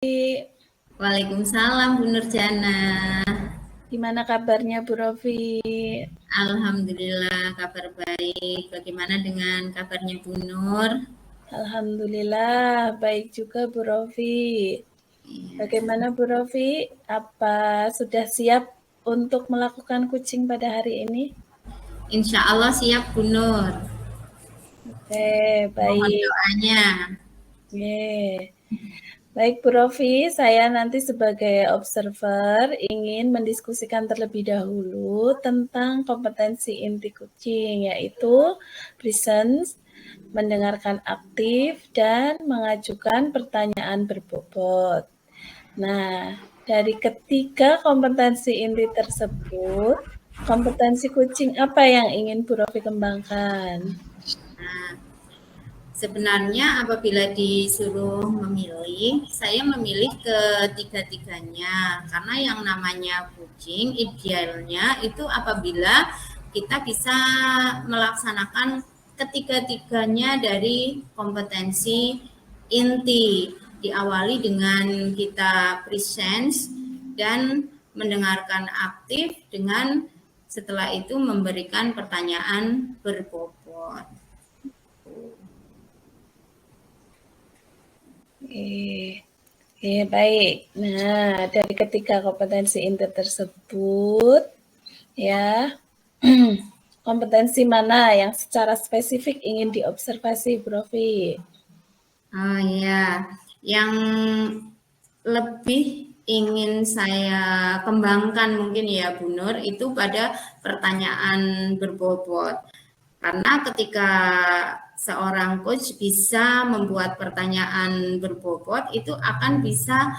Waalaikumsalam Bu Nurjana. Gimana kabarnya Bu Rofi? Alhamdulillah kabar baik. Bagaimana dengan kabarnya Bu Nur? Alhamdulillah baik juga Bu Rofi. Bagaimana Bu Rofi? Apa sudah siap untuk melakukan kucing pada hari ini? Insya Allah siap Bu Nur. Oke, Mohon baik. doanya. Baik Bu Rofi, saya nanti sebagai observer ingin mendiskusikan terlebih dahulu tentang kompetensi inti kucing, yaitu presence, mendengarkan aktif, dan mengajukan pertanyaan berbobot. Nah, dari ketiga kompetensi inti tersebut, kompetensi kucing apa yang ingin Bu Rofi kembangkan? Nah, sebenarnya apabila disuruh memilih, saya memilih ketiga-tiganya. Karena yang namanya kucing idealnya itu apabila kita bisa melaksanakan ketiga-tiganya dari kompetensi inti. Diawali dengan kita presence dan mendengarkan aktif dengan setelah itu memberikan pertanyaan berbobot. Baik. Nah, dari ketiga kompetensi inti tersebut, ya, kompetensi mana yang secara spesifik ingin diobservasi, Bu Rofi? Oh ya, yang lebih ingin saya kembangkan mungkin ya Bu Nur itu pada pertanyaan berbobot. Karena ketika seorang coach bisa membuat pertanyaan berbobot itu akan bisa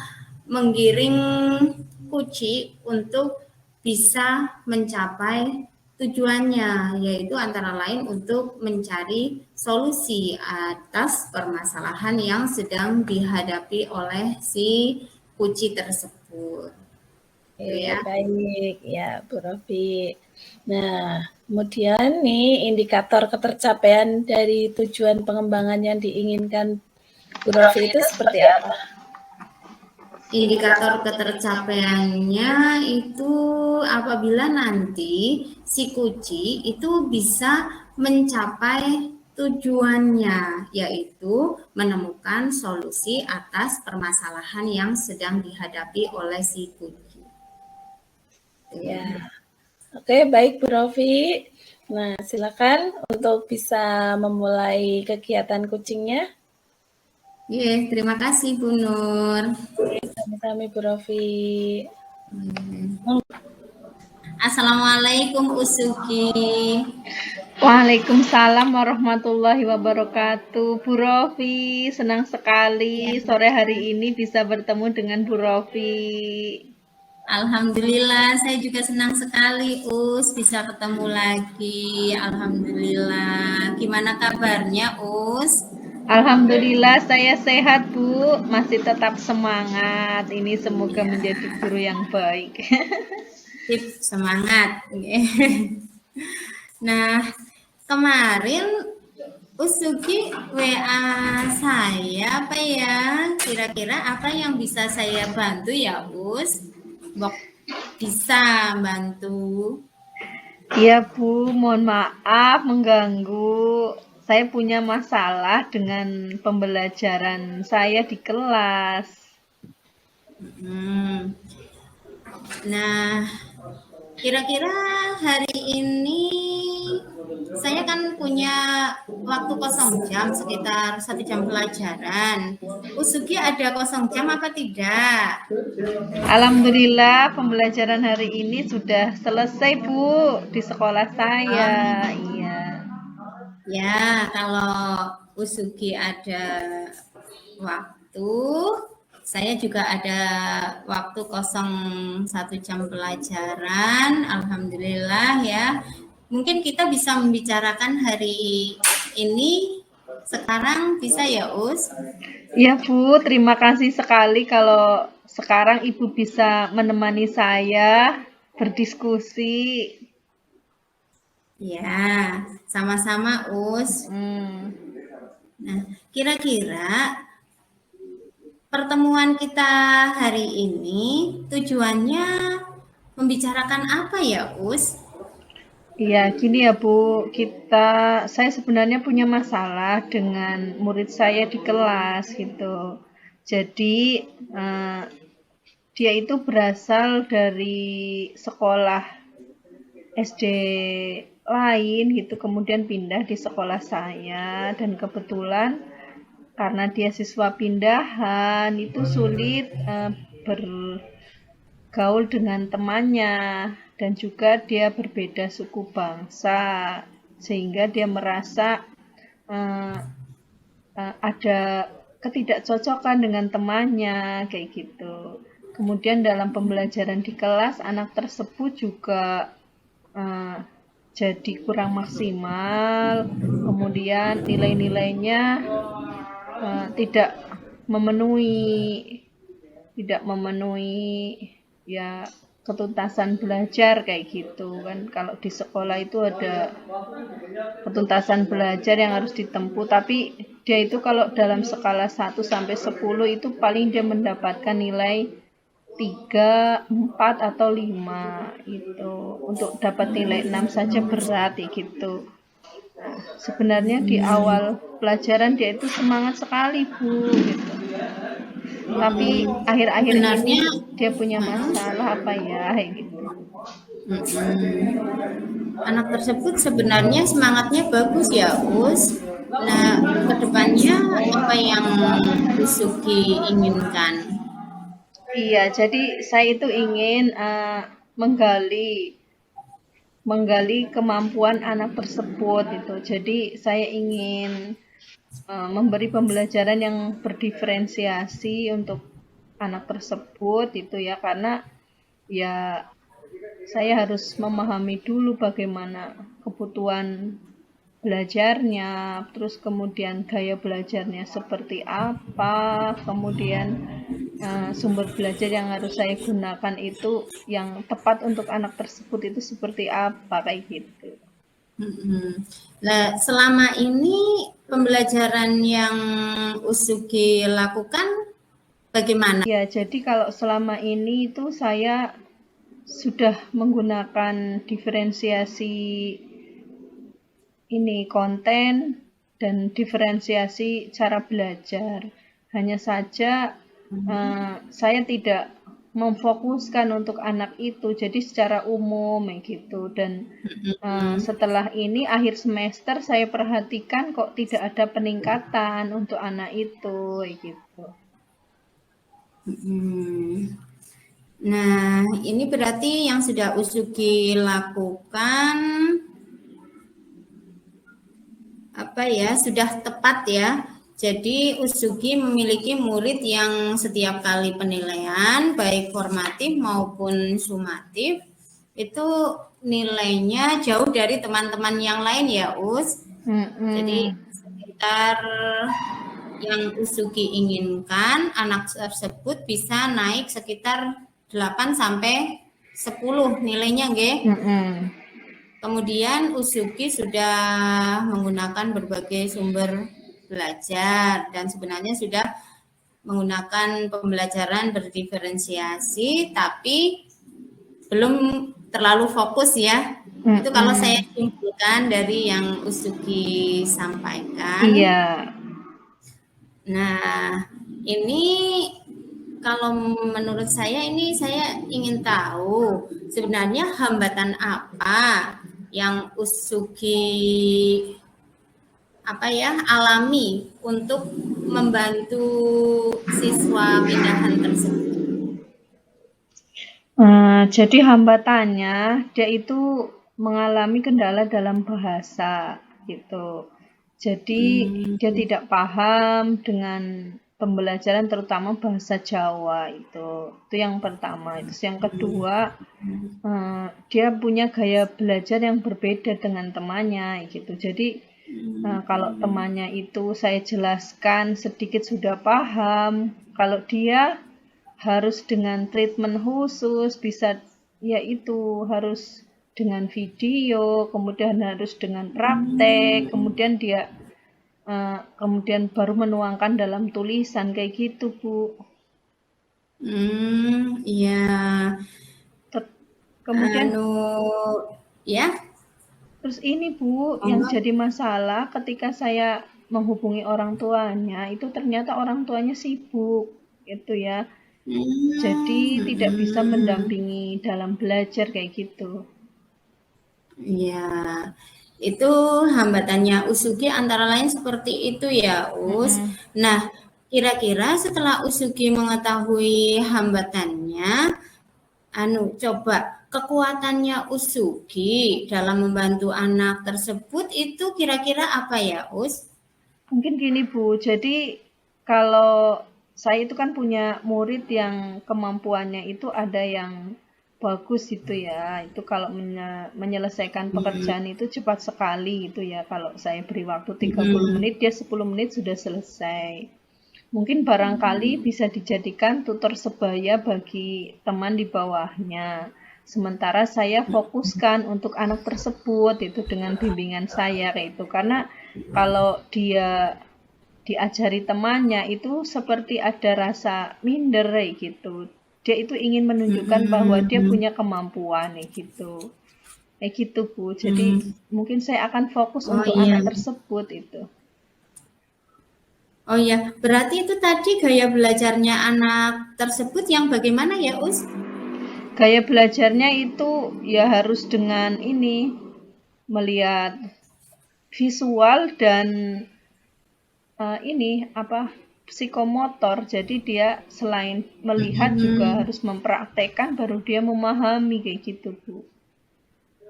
menggiring coach untuk bisa mencapai tujuannya, yaitu antara lain untuk mencari solusi atas permasalahan yang sedang dihadapi oleh si kuci tersebut. Ya. Baik, ya Bu Rofi. Nah, kemudian nih indikator ketercapaian dari tujuan pengembangan yang diinginkan Bu Rofi itu seperti apa? Indikator ketercapaiannya itu apabila nanti si kuci itu bisa mencapai tujuannya, yaitu menemukan solusi atas permasalahan yang sedang dihadapi oleh si kuci. Ya, oke, baik Bu Rofi. Nah, silakan untuk bisa memulai kegiatan kucingnya. Terima kasih Bu Nur. Sami-sami Bu Rofi. Assalamualaikum Usuki. Waalaikumsalam warahmatullahi wabarakatuh. Bu Rofi, senang sekali sore hari ini bisa bertemu dengan Bu Rofi. Alhamdulillah, saya juga senang sekali Us bisa ketemu lagi. Alhamdulillah. Gimana kabarnya Us? Alhamdulillah saya sehat Bu, masih tetap semangat. Ini semoga menjadi guru yang baik. Sip, semangat. Nah, kemarin Usuki WA saya apa ya? Kira-kira apa yang bisa saya bantu ya Us? Bisa bantu. Iya Bu, mohon maaf mengganggu. Saya punya masalah dengan pembelajaran saya di kelas. Nah, kira-kira hari ini saya kan punya waktu kosong jam sekitar 1 jam pelajaran. Usugi ada kosong jam apa tidak? Alhamdulillah pembelajaran hari ini sudah selesai Bu di sekolah saya. Iya. Ya, kalau Usugi ada waktu, saya juga ada waktu kosong 1 jam pelajaran. Alhamdulillah ya. Mungkin kita bisa membicarakan hari ini sekarang bisa ya Us? Ya Bu, terima kasih sekali kalau sekarang Ibu bisa menemani saya berdiskusi. Ya, sama-sama Us. Nah, kira-kira pertemuan kita hari ini tujuannya membicarakan apa ya, Us? Iya, gini ya Bu, saya sebenarnya punya masalah dengan murid saya di kelas gitu. Jadi dia itu berasal dari sekolah SD lain gitu, kemudian pindah di sekolah saya dan kebetulan karena dia siswa pindahan itu sulit bergaul dengan temannya dan juga dia berbeda suku bangsa sehingga dia merasa eh, ada ketidakcocokan dengan temannya kayak gitu. Kemudian dalam pembelajaran di kelas anak tersebut juga eh, jadi kurang maksimal, kemudian nilai-nilainya tidak memenuhi ya ketuntasan belajar kayak gitu kan. Kalau di sekolah itu ada ketuntasan belajar yang harus ditempuh, tapi dia itu kalau dalam skala 1 sampai 10 itu paling dia mendapatkan nilai 3, 4 atau 5 itu. Untuk dapat nilai 6 saja berat ya gitu. Nah, sebenarnya di awal pelajaran dia itu semangat sekali Bu gitu. Tapi akhir-akhir ini Sebenarnya dia punya masalah apa ya gitu. anak tersebut sebenarnya semangatnya bagus ya, Us. Nah, kedepannya apa yang Usugi inginkan? Iya, jadi saya itu ingin menggali kemampuan anak tersebut itu. Jadi saya ingin memberi pembelajaran yang berdiferensiasi untuk anak tersebut itu ya, karena ya saya harus memahami dulu bagaimana kebutuhan belajarnya, terus kemudian gaya belajarnya seperti apa, kemudian sumber belajar yang harus saya gunakan itu yang tepat untuk anak tersebut itu seperti apa kayak gitu. Nah, selama ini pembelajaran yang Usugi lakukan bagaimana? Ya, jadi kalau selama ini itu saya sudah menggunakan diferensiasi ini konten dan diferensiasi cara belajar. Hanya saja saya tidak memfokuskan untuk anak itu, jadi secara umum gitu. Dan setelah ini akhir semester saya perhatikan kok tidak ada peningkatan untuk anak itu gitu. Nah, ini berarti yang sudah Usugi lakukan apa ya, sudah tepat ya. Jadi Usugi memiliki murid yang setiap kali penilaian baik formatif maupun sumatif itu nilainya jauh dari teman-teman yang lain ya, Us. Jadi sekitar yang Usugi inginkan anak tersebut bisa naik sekitar 8 sampai 10 nilainya, nggih. Kemudian Usugi sudah menggunakan berbagai sumber belajar dan sebenarnya sudah menggunakan pembelajaran berdiferensiasi tapi belum terlalu fokus ya. Itu kalau saya simpulkan dari yang Usugi sampaikan. Iya. Nah, ini kalau menurut saya ini saya ingin tahu sebenarnya hambatan apa yang Usugi alami untuk membantu siswa pindahan tersebut. Jadi hambatannya dia itu mengalami kendala dalam bahasa gitu. Jadi dia tidak paham dengan pembelajaran terutama bahasa Jawa itu yang pertama. Itu yang kedua, dia punya gaya belajar yang berbeda dengan temannya gitu. Jadi kalau temannya itu saya jelaskan sedikit sudah paham, kalau dia harus dengan treatment khusus, bisa yaitu harus dengan video, kemudian harus dengan praktek, kemudian dia kemudian baru menuangkan dalam tulisan kayak gitu, Bu. Iya. Kemudian Ya. terus ini Bu, yang jadi masalah ketika saya menghubungi orang tuanya, itu ternyata orang tuanya sibuk, gitu ya. Jadi tidak bisa mendampingi dalam belajar kayak gitu. Iya. Itu hambatannya Usugi antara lain seperti itu ya, Us. Nah, kira-kira setelah Usugi mengetahui hambatannya, coba kekuatannya Usugi dalam membantu anak tersebut itu kira-kira apa ya, Us? Mungkin gini Bu, jadi kalau saya itu kan punya murid yang kemampuannya itu ada yang bagus itu ya, itu kalau menyelesaikan pekerjaan itu cepat sekali itu ya, kalau saya beri waktu 30 menit, dia 10 menit sudah selesai. Mungkin barangkali bisa dijadikan tutor sebaya bagi teman di bawahnya. Sementara saya fokuskan untuk anak tersebut itu dengan bimbingan saya kayak itu. Karena kalau dia diajari temannya itu seperti ada rasa minder kayak gitu. Dia itu ingin menunjukkan bahwa dia punya kemampuan kayak gitu. Kayak gitu, Bu. Jadi mungkin saya akan fokus untuk anak tersebut itu. Oh ya, berarti itu tadi gaya belajarnya anak tersebut yang bagaimana ya, Us? Gaya belajarnya itu ya harus dengan ini, melihat visual dan ini apa psikomotor. Jadi dia selain melihat juga harus mempraktekkan baru dia memahami kayak gitu, Bu.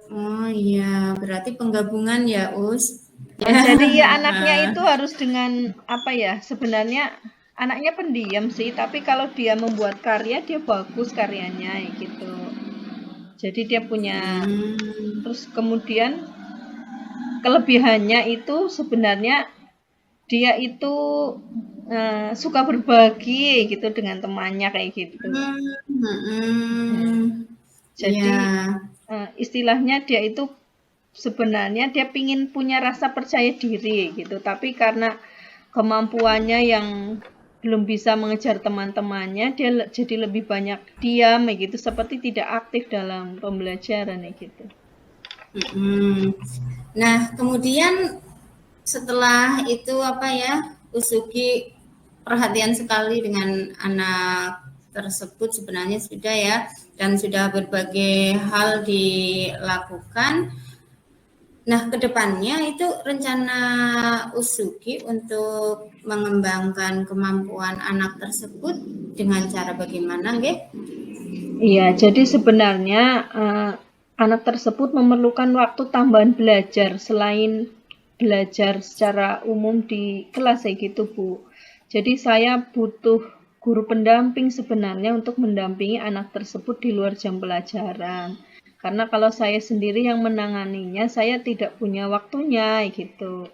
Oh iya, berarti penggabungan ya, Us. Jadi ya anaknya itu harus dengan apa ya? Sebenarnya anaknya pendiam sih, tapi kalau dia membuat karya dia bagus karyanya gitu. Jadi dia punya terus kemudian kelebihannya itu sebenarnya dia itu suka berbagi gitu dengan temannya kayak gitu. Jadi istilahnya dia itu sebenarnya dia pingin punya rasa percaya diri gitu, tapi karena kemampuannya yang belum bisa mengejar teman-temannya, dia jadi lebih banyak diam gitu, seperti tidak aktif dalam pembelajaran gitu. Nah, kemudian setelah itu Usugi perhatian sekali dengan anak tersebut sebenarnya sudah ya, dan sudah berbagai hal dilakukan. Nah, kedepannya itu rencana Usugi untuk mengembangkan kemampuan anak tersebut dengan cara bagaimana, nggih? Iya, jadi sebenarnya anak tersebut memerlukan waktu tambahan belajar selain belajar secara umum di kelas kayak gitu, Bu. Jadi saya butuh guru pendamping sebenarnya untuk mendampingi anak tersebut di luar jam pelajaran. Karena kalau saya sendiri yang menanganinya, saya tidak punya waktunya gitu.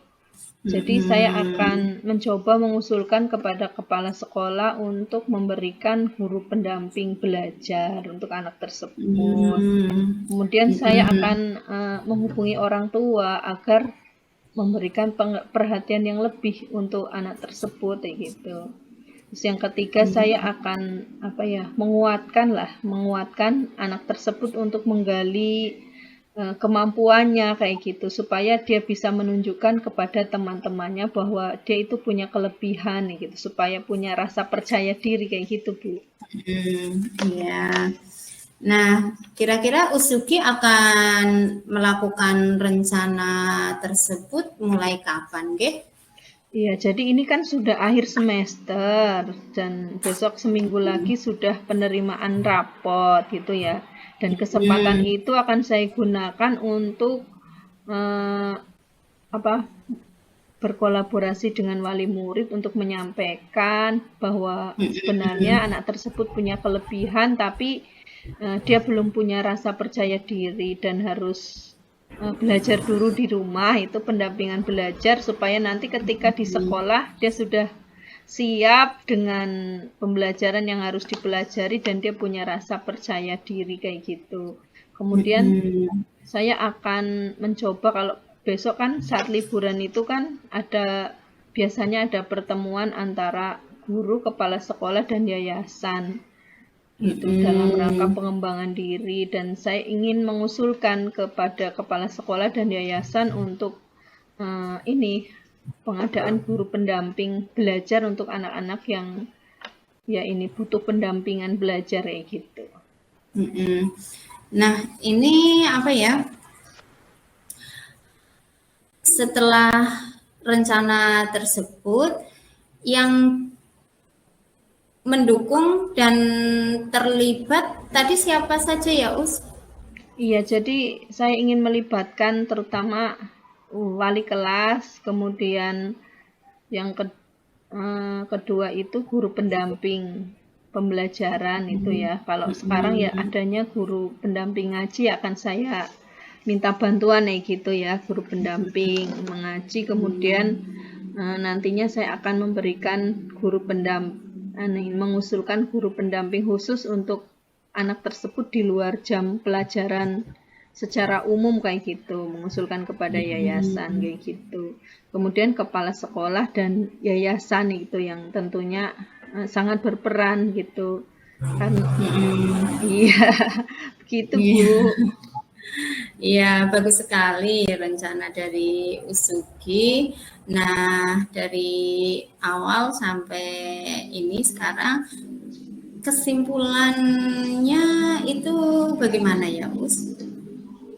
Jadi saya akan mencoba mengusulkan kepada kepala sekolah untuk memberikan guru pendamping belajar untuk anak tersebut. Kemudian saya akan menghubungi orang tua agar memberikan perhatian yang lebih untuk anak tersebut kayak gitu. Terus yang ketiga saya akan menguatkan anak tersebut untuk menggali kemampuannya kayak gitu supaya dia bisa menunjukkan kepada teman-temannya bahwa dia itu punya kelebihan gitu supaya punya rasa percaya diri kayak gitu, Bu. Iya. Nah, kira-kira Usugi akan melakukan rencana tersebut mulai kapan, nggih? Iya, jadi ini kan sudah akhir semester dan besok seminggu lagi sudah penerimaan rapot gitu ya. Dan kesempatan itu akan saya gunakan untuk berkolaborasi dengan wali murid untuk menyampaikan bahwa sebenarnya anak tersebut punya kelebihan tapi dia belum punya rasa percaya diri dan harus belajar dulu di rumah, itu pendampingan belajar supaya nanti ketika di sekolah dia sudah siap dengan pembelajaran yang harus dipelajari dan dia punya rasa percaya diri kayak gitu. Kemudian saya akan mencoba kalau besok kan saat liburan itu kan ada biasanya ada pertemuan antara guru, kepala sekolah, dan yayasan. Itu dalam rangka pengembangan diri, dan saya ingin mengusulkan kepada kepala sekolah dan yayasan untuk ini pengadaan guru pendamping belajar untuk anak-anak yang ya ini butuh pendampingan belajar kayak gitu. Nah, ini apa ya? Setelah rencana tersebut yang mendukung dan terlibat tadi siapa saja ya, Us? Iya, jadi saya ingin melibatkan terutama wali kelas, kemudian yang kedua itu guru pendamping pembelajaran itu ya. Kalau sekarang ya adanya guru pendamping ngaji, akan saya minta bantuan gitu ya, guru pendamping mengaji, kemudian nantinya saya akan memberikan guru mengusulkan guru pendamping khusus untuk anak tersebut di luar jam pelajaran secara umum kayak gitu, mengusulkan kepada yayasan kayak gitu. Kemudian kepala sekolah dan yayasan itu yang tentunya sangat berperan gitu kan. Iya begitu Bu. Iya, bagus sekali rencana dari Usugi. Nah, dari awal sampai ini sekarang kesimpulannya itu bagaimana ya, Us?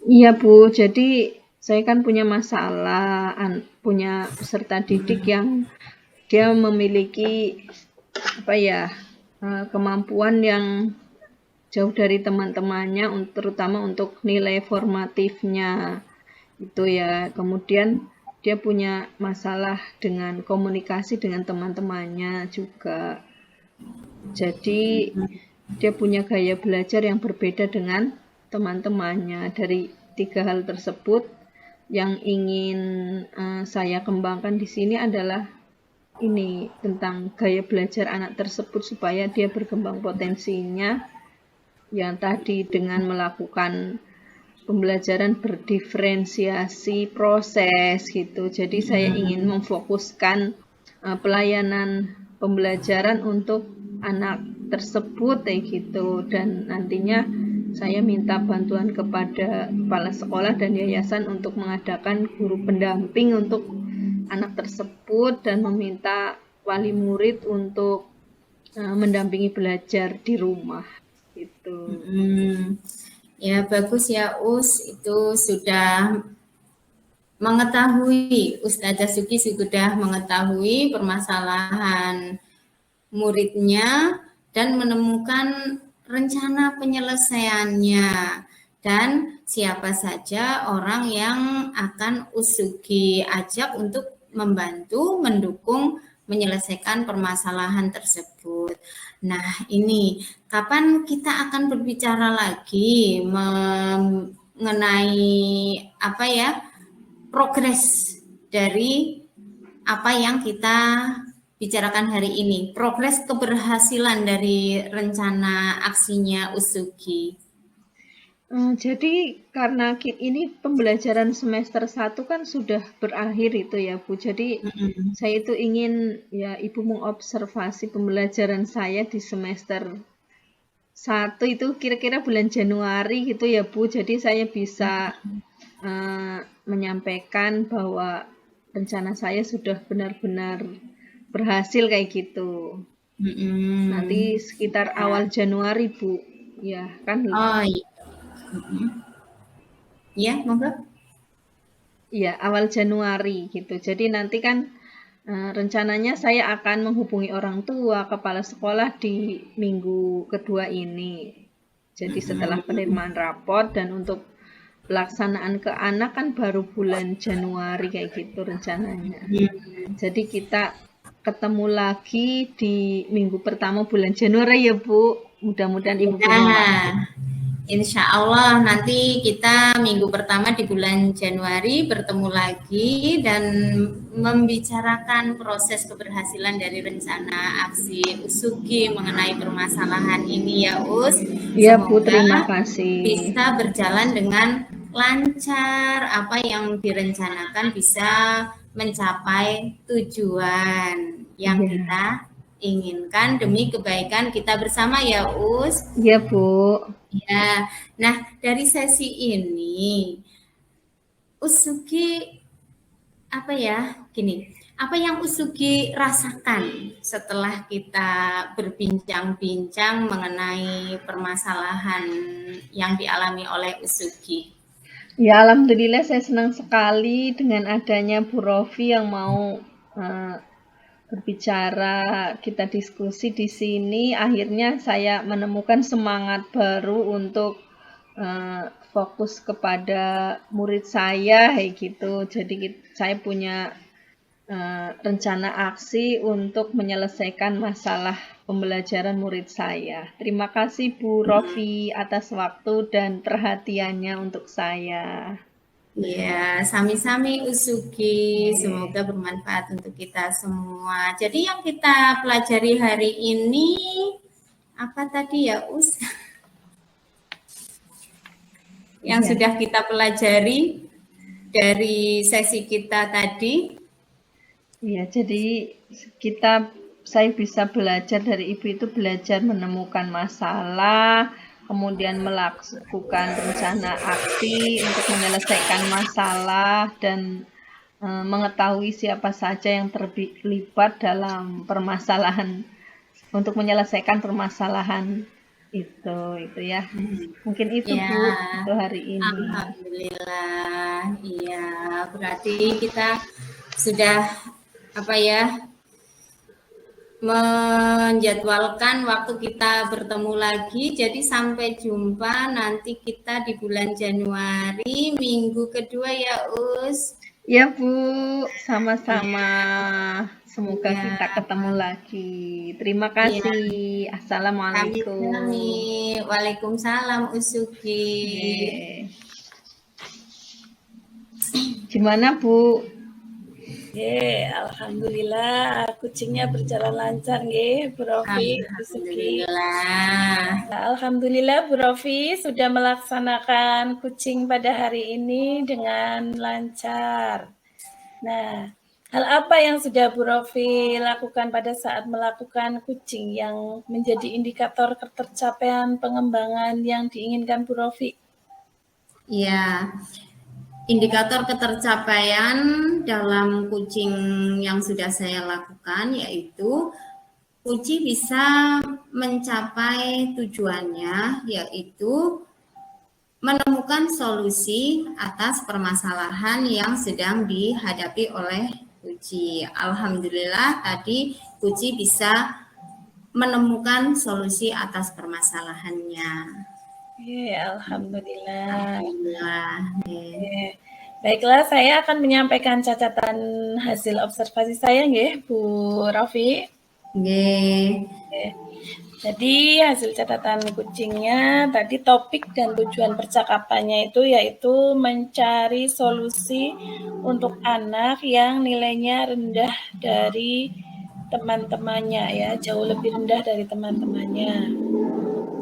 Iya Bu, jadi saya kan punya masalah, punya peserta didik yang dia memiliki apa ya kemampuan yang jauh dari teman-temannya, terutama untuk nilai formatifnya itu ya. Kemudian dia punya masalah dengan komunikasi dengan teman-temannya juga. Jadi dia punya gaya belajar yang berbeda dengan teman-temannya. Dari 3 hal tersebut yang ingin saya kembangkan di sini adalah ini tentang gaya belajar anak tersebut supaya dia berkembang potensinya yang tadi dengan melakukan pembelajaran berdiferensiasi proses gitu. Jadi saya ingin memfokuskan pelayanan pembelajaran untuk anak tersebut gitu, dan nantinya saya minta bantuan kepada kepala sekolah dan yayasan untuk mengadakan guru pendamping untuk anak tersebut dan meminta wali murid untuk mendampingi belajar di rumah gitu. Ya bagus ya Us, itu sudah mengetahui, Ustazah Suki sudah mengetahui permasalahan muridnya dan menemukan rencana penyelesaiannya dan siapa saja orang yang akan Usugi ajak untuk membantu, mendukung, menyelesaikan permasalahan tersebut. Nah, ini kapan kita akan berbicara lagi mengenai apa ya, progres dari apa yang kita bicarakan hari ini, progres keberhasilan dari rencana aksinya Usugi. Jadi karena ini pembelajaran semester 1 kan sudah berakhir itu ya Bu. Jadi saya itu ingin ya Ibu mengobservasi pembelajaran saya di semester 1 itu kira-kira bulan Januari gitu ya Bu. Jadi saya bisa menyampaikan bahwa rencana saya sudah benar-benar berhasil kayak gitu. Nanti sekitar awal Januari Bu. Ya kan. Oh iya. Ya, monggo. Iya, awal Januari gitu. Jadi nanti kan rencananya saya akan menghubungi orang tua, kepala sekolah di minggu kedua ini. Jadi setelah penerimaan rapor, dan untuk pelaksanaan ke anak kan baru bulan Januari kayak gitu rencananya. Jadi kita ketemu lagi di minggu pertama bulan Januari ya Bu. Mudah-mudahan Ibu Insya Allah nanti kita minggu pertama di bulan Januari bertemu lagi dan membicarakan proses keberhasilan dari rencana aksi Usugi mengenai permasalahan ini ya Us. Ya Bu, terima kasih. Bisa berjalan dengan lancar, apa yang direncanakan bisa mencapai tujuan yang Iya. kita inginkan demi kebaikan kita bersama ya Us. Iya, Bu. Ya, nah dari sesi ini Usugi apa ya gini, apa yang Usugi rasakan setelah kita berbincang-bincang mengenai permasalahan yang dialami oleh Usugi? Ya, alhamdulillah saya senang sekali dengan adanya Bu Rofi yang mau berbicara, kita diskusi di sini. Akhirnya saya menemukan semangat baru untuk fokus kepada murid saya, kayak gitu. Jadi saya punya rencana aksi untuk menyelesaikan masalah pembelajaran murid saya. Terima kasih Bu Rofi atas waktu dan perhatiannya untuk saya. Ya, sami-sami Usugi. Semoga bermanfaat untuk kita semua. Jadi yang kita pelajari hari ini apa tadi ya, Us? Yang Ya. sudah kita pelajari dari sesi kita tadi. Ya, jadi saya bisa belajar dari Ibu itu belajar menemukan masalah, kemudian melakukan rencana aksi untuk menyelesaikan masalah dan mengetahui siapa saja yang terlibat dalam permasalahan untuk menyelesaikan permasalahan itu ya. Mungkin itu Ya, Bu untuk hari ini. alhamdulillah. Iya, berarti kita sudah apa ya? Menjadwalkan waktu kita bertemu lagi. Jadi sampai jumpa nanti kita di bulan Januari minggu kedua ya Us. Ya Bu, sama-sama. Semoga Ya. kita ketemu lagi. Terima kasih. Assalamualaikum. Kami. Waalaikumsalam Usugi. Gimana Bu? Alhamdulillah kucingnya berjalan lancar nggih, Bu Rofi. Alhamdulillah. Alhamdulillah Bu Rofi sudah melaksanakan kucing pada hari ini dengan lancar. Nah, hal apa yang sudah Bu Rofi lakukan pada saat melakukan kucing yang menjadi indikator ketercapaian pengembangan yang diinginkan Bu Rofi? Ya, indikator ketercapaian dalam kucing yang sudah saya lakukan yaitu kucing bisa mencapai tujuannya, yaitu menemukan solusi atas permasalahan yang sedang dihadapi oleh Kuci. Alhamdulillah tadi Kuci bisa menemukan solusi atas permasalahannya. Alhamdulillah. Alhamdulillah. Baiklah, saya akan menyampaikan catatan hasil observasi saya, nggih, Bu Rofi. Jadi hasil catatan kucingnya tadi topik dan tujuan percakapannya itu yaitu mencari solusi untuk anak yang nilainya rendah dari teman-temannya ya, jauh lebih rendah dari teman-temannya.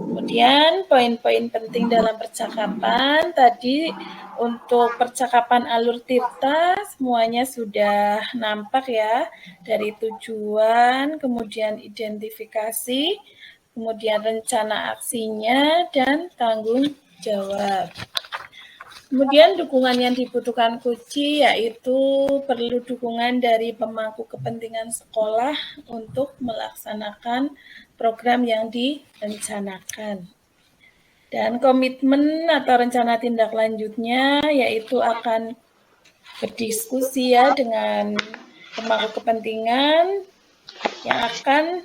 Kemudian poin-poin penting dalam percakapan tadi untuk percakapan alur Tirta semuanya sudah nampak ya, dari tujuan, kemudian identifikasi, kemudian rencana aksinya, dan tanggung jawab. Kemudian dukungan yang dibutuhkan Kuci yaitu perlu dukungan dari pemangku kepentingan sekolah untuk melaksanakan program yang direncanakan. Dan komitmen atau rencana tindak lanjutnya yaitu akan berdiskusi ya dengan pemangku kepentingan yang akan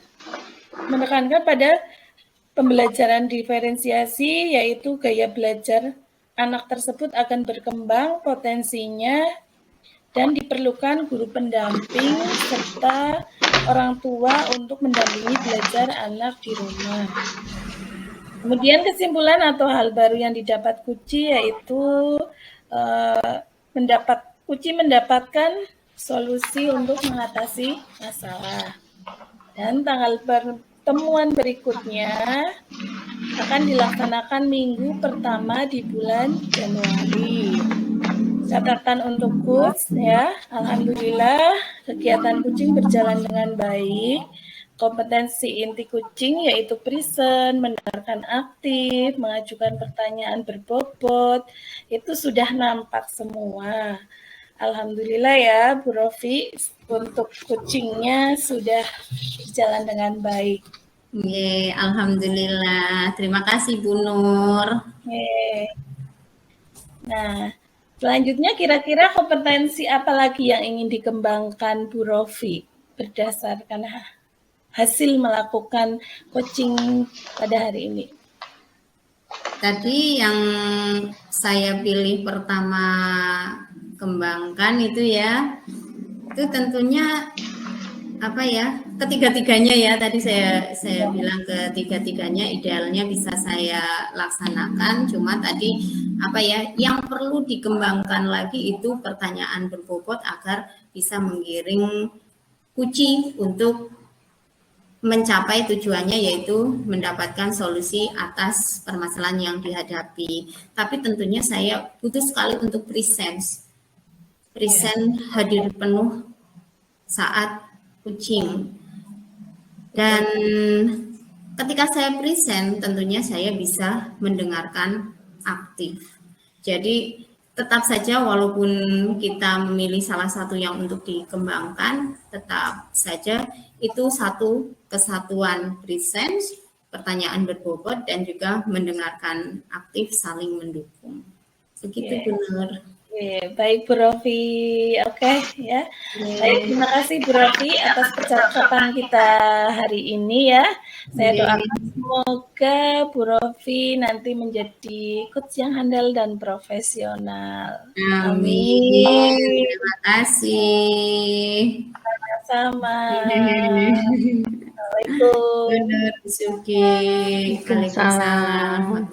menekankan pada pembelajaran diferensiasi yaitu gaya belajar anak tersebut akan berkembang potensinya dan diperlukan guru pendamping serta orang tua untuk mendampingi belajar anak di rumah. Kemudian kesimpulan atau hal baru yang didapat Kuci yaitu Kuci mendapatkan solusi untuk mengatasi masalah. Dan tanggal pertemuan berikutnya akan dilaksanakan minggu pertama di bulan Januari. mengatakan untuk coach ya, alhamdulillah kegiatan kucing berjalan dengan baik. Kompetensi inti kucing yaitu present, mendengarkan aktif, mengajukan pertanyaan berbobot, itu sudah nampak semua. Alhamdulillah ya Bu Rofi, untuk kucingnya sudah berjalan dengan baik. Oke, alhamdulillah. Terima kasih Bu Nur. Oke. Nah, selanjutnya kira-kira kompetensi apa lagi yang ingin dikembangkan Bu Rofi berdasarkan hasil melakukan coaching pada hari ini? Tadi yang saya pilih pertama kembangkan itu ya, itu tentunya apa ya, ketiga-tiganya ya, tadi saya bilang ketiga-tiganya idealnya bisa saya laksanakan, cuma tadi apa ya, yang perlu dikembangkan lagi itu pertanyaan berbobot agar bisa menggiring kucing untuk mencapai tujuannya, yaitu mendapatkan solusi atas permasalahan yang dihadapi. Tapi tentunya saya butuh sekali untuk present hadir penuh saat kucing. Dan ketika saya present, tentunya saya bisa mendengarkan aktif. Jadi tetap saja walaupun kita memilih salah satu yang untuk dikembangkan, tetap saja itu satu kesatuan present, pertanyaan berbobot, dan juga mendengarkan aktif saling mendukung. Begitu benar. Baik Bu Rofi, oke ya. Baik, terima kasih Bu Rofi atas percakapan kita hari ini ya. Saya doakan semoga Bu Rofi nanti menjadi coach yang handal dan profesional. Amin. Terima kasih. Sama-sama. Assalamualaikum. Benar, Suki. Waalaikumsalam.